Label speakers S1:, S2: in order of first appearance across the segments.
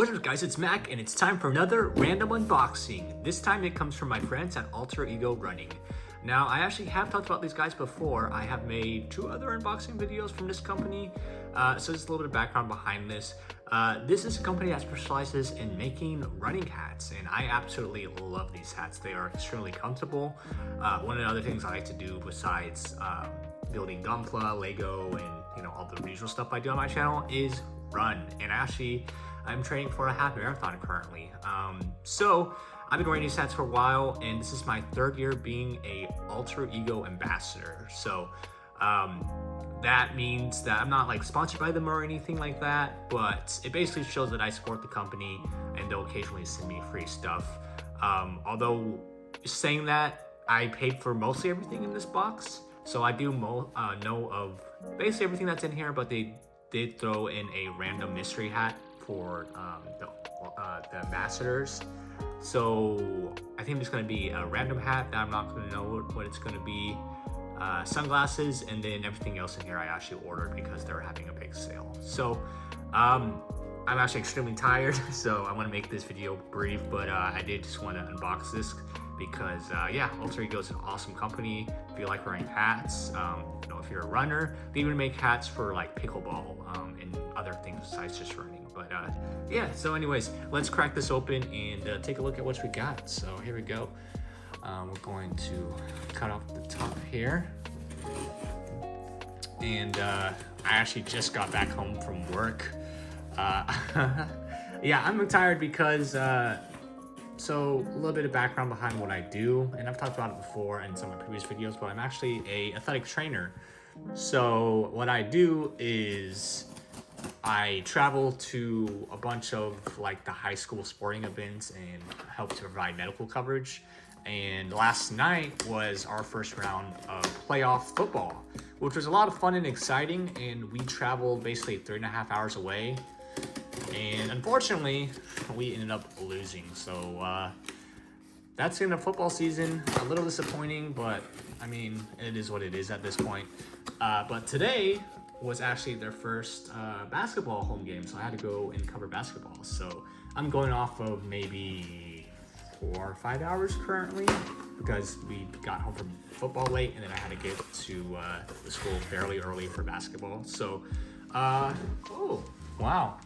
S1: What's up guys, it's Mac and it's time for another random unboxing. This time it comes from my friends at Alter Ego Running. Now I actually have talked about these guys before. I have made 2 other unboxing videos from this company. So just a little bit of background behind this. This is a company that specializes in making running hats, and I absolutely love these hats. They are extremely comfortable. One of the other things I like to do besides building Gunpla, Lego, and all the usual stuff I do on my channel is run. And I'm training for a half marathon currently. So I've been wearing these hats for a while, and this is my 3rd year being a Alter Ego ambassador. So that means that I'm not like sponsored by them or anything like that, but it basically shows that I support the company and they'll occasionally send me free stuff. Although saying that, I paid for mostly everything in this box. So I do know of basically everything that's in here, but they did throw in a random mystery hat for the ambassadors. So I think it's going to be a random hat that I'm not going to know what it's going to be. Sunglasses, and then everything else in here I actually ordered because they're having a big sale. So I'm actually extremely tired, so I want to make this video brief, but I did just want to unbox this because yeah, Alter Ego is an awesome company. If you like wearing hats, if you're a runner, they even make hats for like pickleball and other things besides just running. But yeah, so anyways, let's crack this open and take a look at what we got. So here we go. We're going to cut off the top here. And I actually just got back home from work. Yeah, I'm tired because, so a little bit of background behind what I do, and I've talked about it before in some of my previous videos, but I'm actually a athletic trainer. So what I do is I travel to a bunch of like the high school sporting events and help to provide medical coverage. And last night was our first round of playoff football, which was a lot of fun and exciting. And we traveled basically 3.5 hours away. And unfortunately, we ended up losing. So that's in the football season. A little disappointing, but I mean, it is what it is at this point. But today was actually their first basketball home game. So I had to go and cover basketball. So I'm going off of maybe 4 or 5 hours currently because we got home from football late and then I had to get to the school fairly early for basketball. So, oh, wow.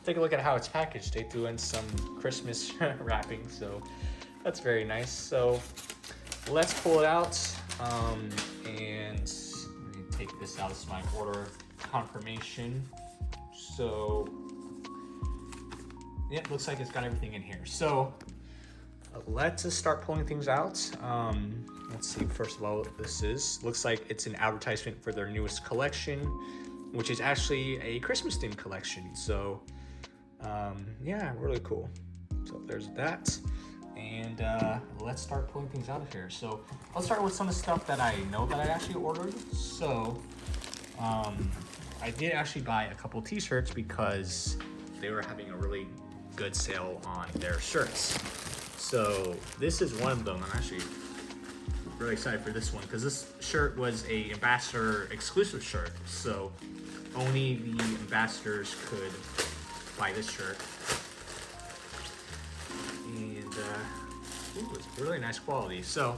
S1: Take a look at how it's packaged. They threw in some Christmas wrapping, so that's very nice. So let's pull it out and let me take this out. This is my order confirmation. So yeah, it looks like it's got everything in here. So let's just start pulling things out. Let's see, first of all, what this is. Looks like it's an advertisement for their newest collection, which is actually a Christmas themed collection. So yeah, really cool. So there's that. And let's start pulling things out of here. So I'll start with some of the stuff that I know that I actually ordered. So I did actually buy a couple t-shirts because they were having a really good sale on their shirts. So this is one of them. I'm actually really excited for this one because this shirt was a ambassador exclusive shirt. So only the ambassadors could buy this shirt. And ooh, it's really nice quality. So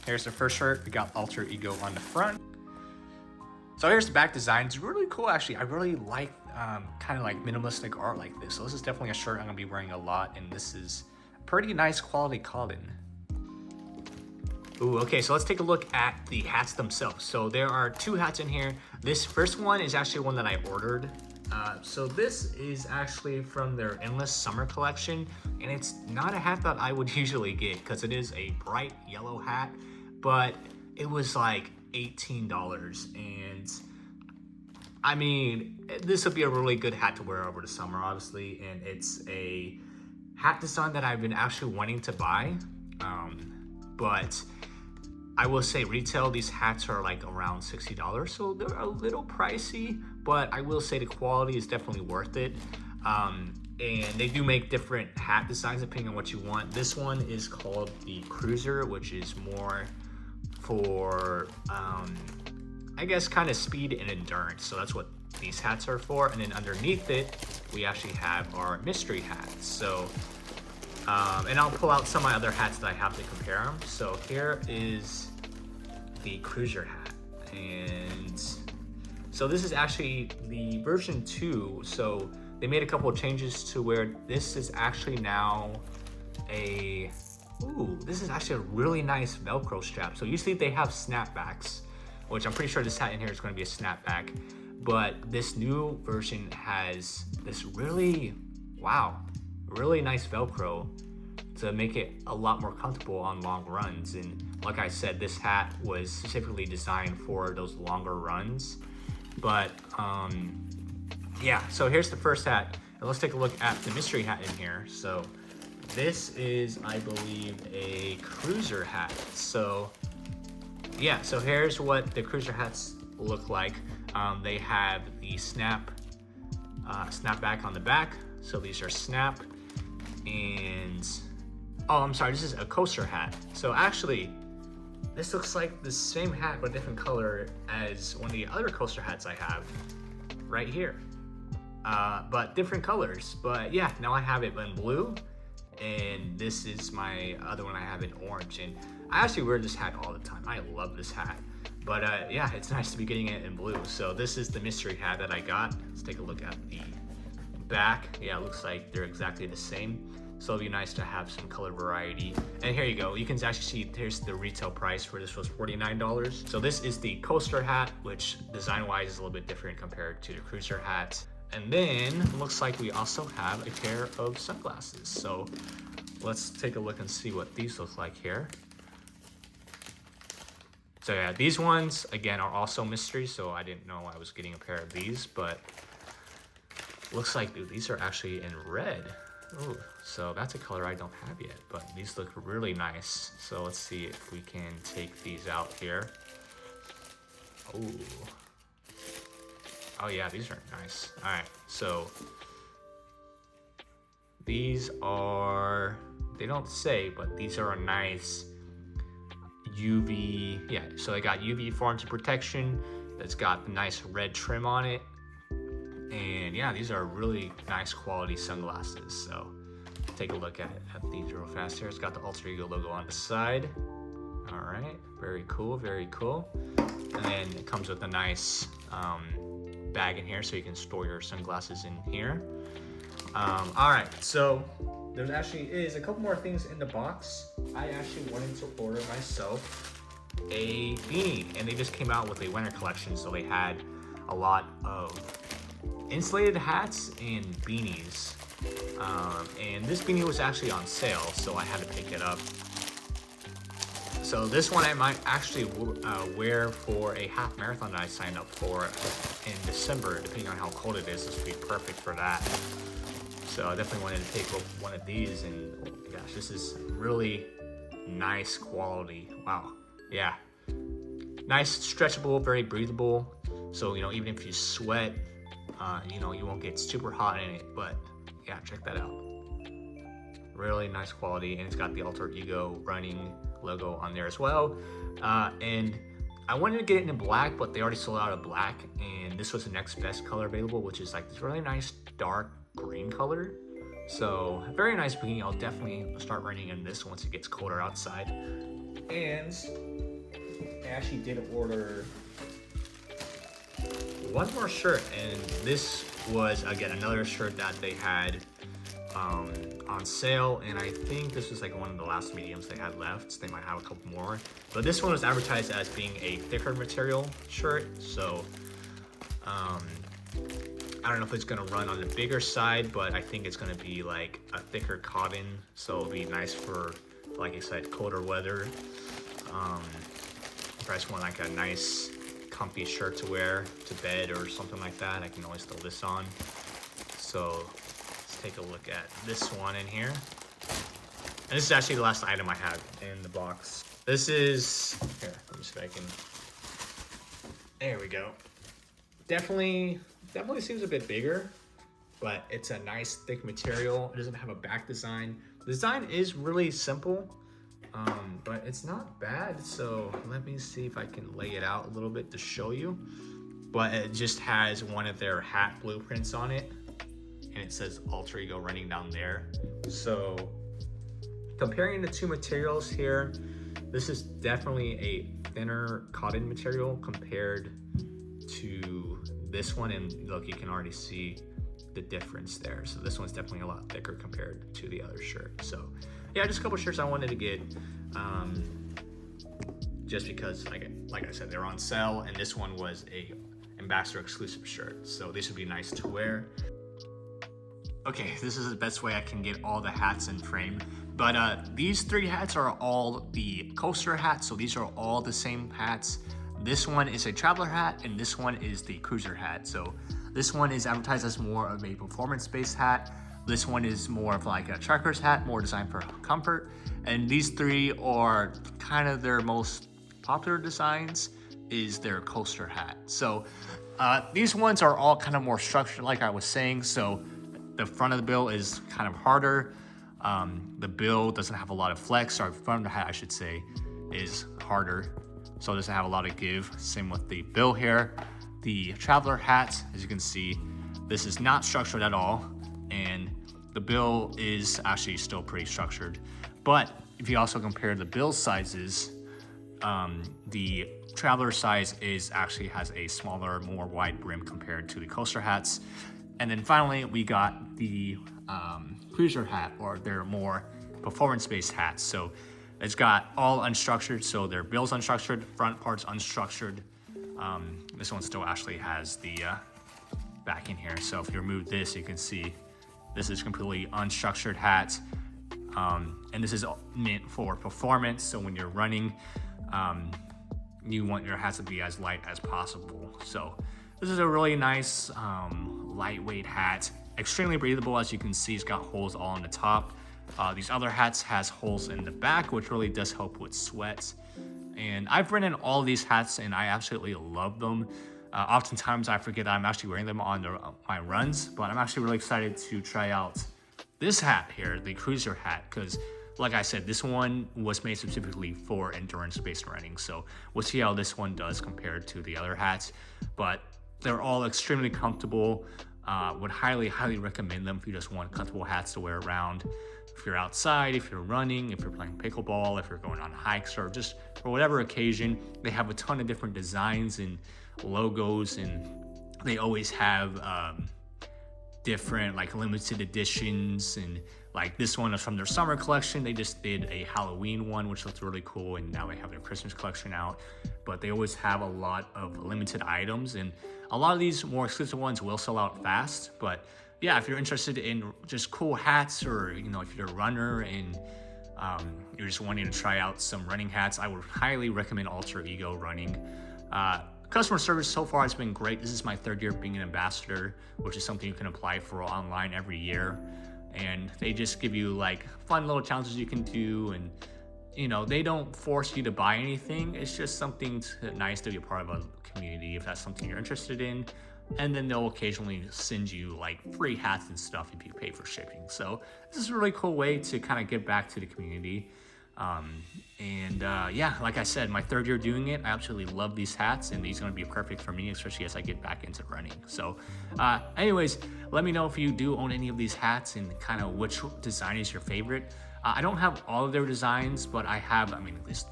S1: here's the first shirt. We got Alter Ego on the front. So here's the back design. It's really cool actually. I really like kind of like minimalistic art like this. So this is definitely a shirt I'm gonna be wearing a lot, and this is pretty nice quality cotton. Ooh, okay, so let's take a look at the hats themselves. So there are 2 hats in here. This first one is actually one that I ordered. So this is actually from their Endless Summer collection, and it's not a hat that I would usually get because it is a bright yellow hat, but it was like $18, and I mean, this would be a really good hat to wear over the summer, obviously, and it's a hat design that I've been actually wanting to buy, but I will say retail, these hats are like around $60, so they're a little pricey, but I will say the quality is definitely worth it. And they do make different hat designs depending on what you want. This one is called the Cruiser, which is more for I guess kind of speed and endurance. So that's what these hats are for. And then underneath it, we actually have our mystery hats. So, and I'll pull out some of my other hats that I have to compare them. So here is the cruiser hat. And so this is actually the version 2. So they made a couple of changes to where this is actually now this is actually a really nice Velcro strap. So usually they have snapbacks, which I'm pretty sure this hat in here is going to be a snapback. But this new version has this really nice Velcro to make it a lot more comfortable on long runs. And like I said, this hat was specifically designed for those longer runs. But yeah, so here's the first hat. And let's take a look at the mystery hat in here. So this is, I believe, a cruiser hat. So yeah, so here's what the cruiser hats look like. They have the snap back on the back. So these are snap. And oh, I'm sorry, this is a coaster hat. So actually, this looks like the same hat but a different color as one of the other coaster hats I have right here. But different colors. But yeah, now I have it in blue, and this is my other one I have in orange. And I actually wear this hat all the time. I love this hat. But yeah, it's nice to be getting it in blue. So this is the mystery hat that I got. Let's take a look at the back. Yeah, it looks like they're exactly the same. So it'll be nice to have some color variety. And here you go. You can actually see here's the retail price for this was $49. So this is the coaster hat, which design-wise is a little bit different compared to the cruiser hat. And then it looks like we also have a pair of sunglasses. So let's take a look and see what these look like here. So yeah, these ones, again, are also mystery. So I didn't know I was getting a pair of these, but looks like, dude, these are actually in red. Ooh, so that's a color I don't have yet, but these look really nice. So let's see if we can take these out here. Ooh. Oh yeah, these are nice. All right, so these are, they don't say, but these are a nice UV, yeah, so they got UV forms of protection. That's got the nice red trim on it. And yeah, these are really nice quality sunglasses. So take a look at these real fast here. It's got the Alter Ego logo on the side. All right, very cool, very cool. And then it comes with a nice bag in here so you can store your sunglasses in here. All right, so there actually is a couple more things in the box. I actually wanted to order myself a beanie, and they just came out with a winter collection, so they had a lot of insulated hats and beanies. And this beanie was actually on sale, so I had to pick it up. So this one I might actually wear for a half marathon that I signed up for in December. Depending on how cold it is, this would be perfect for that. So I definitely wanted to take one of these, and oh my gosh, this is really nice quality. Wow, yeah. Nice, stretchable, very breathable. So, you know, even if you sweat, you know, you won't get super hot in it, but yeah, check that out. Really nice quality, and it's got the Alter Ego running logo on there as well. And I wanted to get it in black, but they already sold out of black, and this was the next best color available, which is like this really nice dark green color. So very nice beanie. I'll definitely start running in this once it gets colder outside. And I actually did order one more shirt, and this was again another shirt that they had on sale, and I think this was like one of the last mediums they had left, so they might have a couple more. But this one was advertised as being a thicker material shirt, so I don't know if it's gonna run on the bigger side, but I think it's gonna be like a thicker cotton, so it'll be nice for, like I said, colder weather. If I just want like a nice comfy shirt to wear to bed or something like that, I can always throw this on. So let's take a look at this one in here. And this is actually the last item I have in the box. This is, here, let me see if I can, there we go. Definitely seems a bit bigger, but it's a nice thick material. It doesn't have a back design. The design is really simple, but it's not bad. So let me see if I can lay it out a little bit to show you. but it just has one of their hat blueprints on it, and it says Alter Ego Running down there. So comparing the two materials here, this is definitely a thinner cotton material compared to this one, and look, you can already see the difference there. So this one's definitely a lot thicker compared to the other shirt. So yeah, just a couple shirts I wanted to get, just because like I said, they're on sale, and this one was a ambassador exclusive shirt, so this would be nice to wear. Okay, this is the best way I can get all the hats in frame, but these three hats are all the coaster hats, so these are all the same hats. This one is a traveler hat, and this one is the cruiser hat. So this one is advertised as more of a performance-based hat. This one is more of like a trucker's hat, more designed for comfort. And these three are kind of their most popular designs is their coaster hat. So these ones are all kind of more structured, like I was saying. So the front of the bill is kind of harder. The bill doesn't have a lot of flex, or front of the hat, I should say, is harder. So it doesn't have a lot of give. Same with the bill here. The traveler hat, as you can see, this is not structured at all, and the bill is actually still pretty structured. But if you also compare the bill sizes, the traveler size actually has a smaller, more wide brim compared to the coaster hats. And then finally, we got the cruiser hat, or their more performance-based hats. So it's got all unstructured, so their bill's unstructured, front part's unstructured. This one still actually has the back in here. So if you remove this, you can see this is completely unstructured hat. And this is meant for performance. So when you're running, you want your hats to be as light as possible. So this is a really nice lightweight hat, extremely breathable. As you can see, it's got holes all on the top. These other hats has holes in the back, which really does help with sweat. And I've ridden all these hats, and I absolutely love them. Oftentimes I forget that I'm actually wearing them on my runs, but I'm actually really excited to try out this hat here, the cruiser hat, because like I said, this one was made specifically for endurance-based running. So we'll see how this one does compared to the other hats, but they're all extremely comfortable. Would highly recommend them if you just want comfortable hats to wear around. If you're outside, if you're running, if you're playing pickleball, if you're going on hikes, or just for whatever occasion. They have a ton of different designs and logos, and they always have different like limited editions. And like this one is from their summer collection. They just did a Halloween one, which looks really cool, and now they have their Christmas collection out. But they always have a lot of limited items, and a lot of these more exclusive ones will sell out fast. But yeah, if you're interested in just cool hats, or if you're a runner and you're just wanting to try out some running hats, I would highly recommend Alter Ego Running. Customer service so far has been great. This is my third year being an ambassador, which is something you can apply for online every year. And they just give you like fun little challenges you can do, and they don't force you to buy anything. It's just something nice to be a part of a community if that's something you're interested in. And then they'll occasionally send you like free hats and stuff if you pay for shipping. So this is a really cool way to kind of give back to the community. Yeah, like I said, my third year doing it, I absolutely love these hats, and these are going to be perfect for me, especially as I get back into running. So anyways, let me know if you do own any of these hats and kind of which design is your favorite. I don't have all of their designs, but I have, at least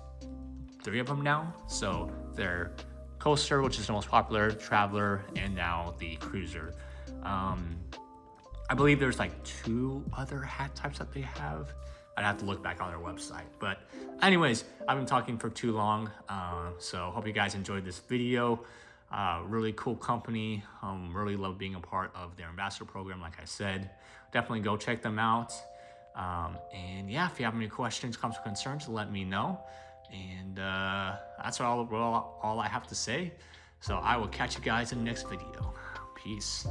S1: 3 of them now. So they're coaster, which is the most popular, traveler, and now the cruiser. I believe there's like 2 other hat types that they have. I'd have to look back on their website. But anyways, I've been talking for too long. So hope you guys enjoyed this video. Really cool company. Really love being a part of their ambassador program. Like I said, definitely go check them out. And yeah, if you have any questions, comments, or concerns, let me know. And that's all I have to say. So I will catch you guys in the next video. Peace.